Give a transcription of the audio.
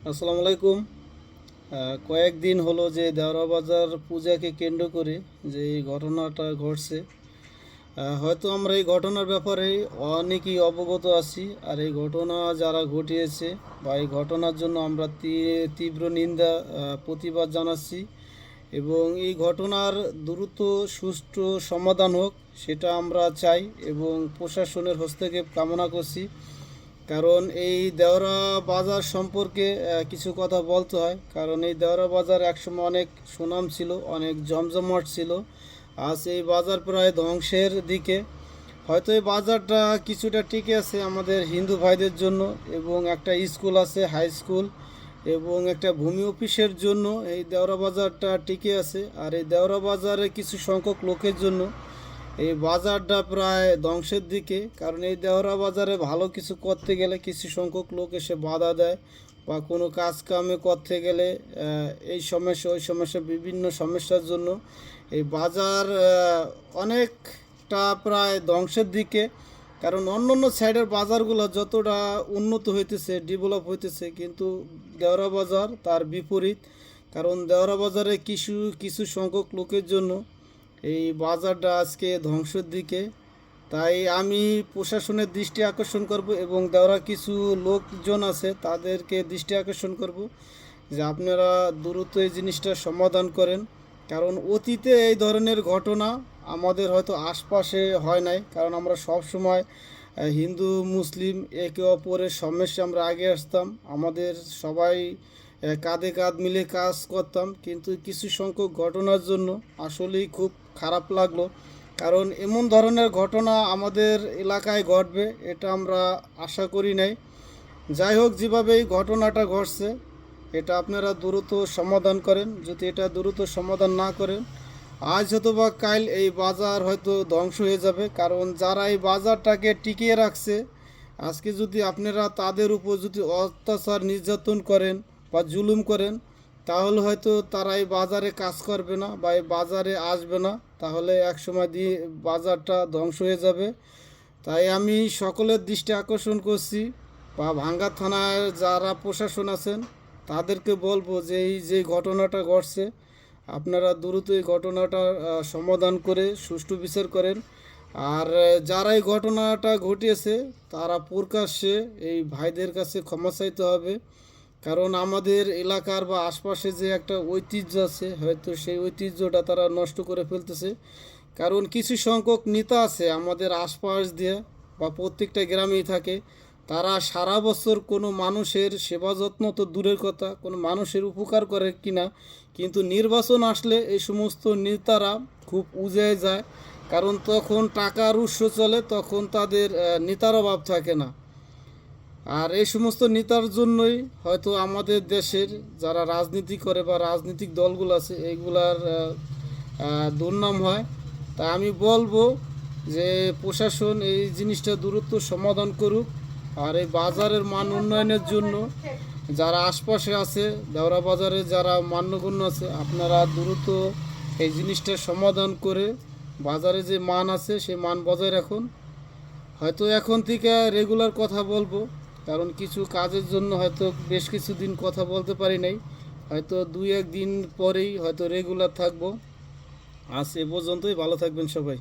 আসসালামু আলাইকুম। কয়েকদিন হলো যে দেওরা বাজার পূজাকে কেন্দ্র করে যে এই ঘটনাটা ঘটছে। হয়তো আমরা এই ঘটনার ব্যাপারে অনেকেই অবগত আছি, আর এই ঘটনা যারা ঘটিয়েছে বা এই ঘটনার জন্য আমরা তীব্র নিন্দা প্রতিবাদ জানাচ্ছি, এবং এই ঘটনার দ্রুত সুষ্ঠু সমাধান হোক সেটা আমরা চাই এবং প্রশাসনের হস্তক্ষেপ কামনা করছি। কারণ এই দেওরা বাজার সম্পর্কে কিছু কথা বলতে হয়, কারণ এই দেওরা বাজার একসময় অনেক সুনাম ছিল, অনেক জমজমাট ছিল। আজ এই বাজার প্রায় ধ্বংসের দিকে। হয়তো এই বাজারটা কিছুটা টিকে আছে আমাদের হিন্দু ভাইদের জন্য, এবং একটা স্কুল আছে, হাই স্কুল, এবং একটা ভূমি অফিসের জন্য এই দেওরা বাজারটা টিকে আছে। আর এই দেওরা বাজারে কিছু সংখ্যক লোকের জন্য এই বাজারটা প্রায় ধ্বংসের দিকে। কারণ এই দেওরা বাজারে ভালো কিছু করতে গেলে কিছু সংখ্যক লোক এসে বাধা দেয়, বা কোনো কাজ কামে করতে গেলে এই সমস্যা ওই সমস্যা বিভিন্ন সমস্যার জন্য এই বাজার অনেকটা প্রায় ধ্বংসের দিকে। কারণ অন্য অন্য সাইডের বাজারগুলো যতটা উন্নত হইতেছে, ডেভেলপ হইতেছে, কিন্তু দেওরা বাজার তার বিপরীত। কারণ দেওরা বাজারে কিছু কিছু সংখ্যক লোকের জন্য এই বাজারটা আজকে ধ্বংসের দিকে। তাই আমি প্রশাসনের দৃষ্টি আকর্ষণ করব, এবং দেওয়া কিছু লোকজন আছে তাদেরকে দৃষ্টি আকর্ষণ করব যে আপনারা দ্রুত এই জিনিসটা সমাধান করেন। কারণ অতীতে এই ধরনের ঘটনা আমাদের হয়তো আশপাশে হয় নাই, কারণ আমরা সব সময় হিন্দু মুসলিম একে অপরের সমস্যা আমরা আগে আসতাম, আমাদের সবাই কাঁধে কাঁধ মিলে কাজ করতাম। কিন্তু কিছু সংখ্যক ঘটনার জন্য আসলেই খুব খারাপ লাগলো, কারণ এমন ধরনের ঘটনা আমাদের এলাকায় ঘটবে এটা আমরা আশা করি নাই। যাই হোক, যেভাবে এই ঘটনাটা ঘটছে এটা আপনারা দ্রুত সমাধান করেন। যদি এটা দ্রুত সমাধান না করেন, আজ হয়তো বা কাল এই বাজার হয়তো ধ্বংস হয়ে যাবে। কারণ যারা এই বাজারটাকে টিকিয়ে রাখছে, আজকে যদি আপনারা তাদের উপর যদি অত্যাচার নির্যাতন করেন বা জুলুম করেন, তাহলে হয়তো তারা এই বাজারে কাজ করবে না বা এই বাজারে আসবে না, তাহলে এক সময় দিয়ে বাজারটা ধ্বংস হয়ে যাবে। তাই আমি সকলের দৃষ্টি আকর্ষণ করছি, বা ভাঙ্গা থানায় যারা প্রশাসন আছেন তাদেরকে বলবো যে এই যে ঘটনাটা ঘটছে আপনারা দ্রুত এই ঘটনাটা সমাধান করে সুষ্ঠু বিচার করেন। আর যারা এই ঘটনাটা ঘটিয়েছে তারা প্রকাশ্যে এই ভাইদের কাছে ক্ষমা চাইতে হবে। কারণ আমাদের এলাকার বা আশপাশে যে একটা ঐতিহ্য আছে, হয়তো সেই ঐতিহ্যটা তারা নষ্ট করে ফেলতেছে। কারণ কিছু সংখ্যক নেতা আছে আমাদের আশপাশ দিয়ে বা প্রত্যেকটা গ্রামেই থাকে, তারা সারা বছর কোনো মানুষের সেবা যত্ন তো দূরের কথা, কোনো মানুষের উপকার করে কিনা, কিন্তু নির্বাচন আসলে এই সমস্ত নেতারা খুব উজে যায়। কারণ তখন টাকার উৎস চলে, তখন তাদের নেতার অভাব থাকে না। আর এই সমস্ত নেতার জন্যই হয়তো আমাদের দেশের যারা রাজনীতি করে বা রাজনৈতিক দলগুলো আছে এইগুলার দুর্নাম হয়। তাই আমি বলবো যে প্রশাসন এই জিনিসটা দ্রুত সমাধান করুক। আর এই বাজারের মান উন্নয়নের জন্য যারা আশপাশে আছে, দেওরা বাজারে যারা মান্যগণ্য আছে, আপনারা দ্রুত এই জিনিসটা সমাধান করে বাজারে যে মান আছে সেই মান বজায় রাখুন। হয়তো এখন থেকে রেগুলার কথা বলবো, কারণ কিছু কাজের জন্য হয়তো বেশ কিছুদিন কথা বলতে পারি নাই, হয়তো 2-1 দিন পরেই হয়তো রেগুলার থাকবো। আজ এ পর্যন্তই, ভালো থাকবেন সবাই।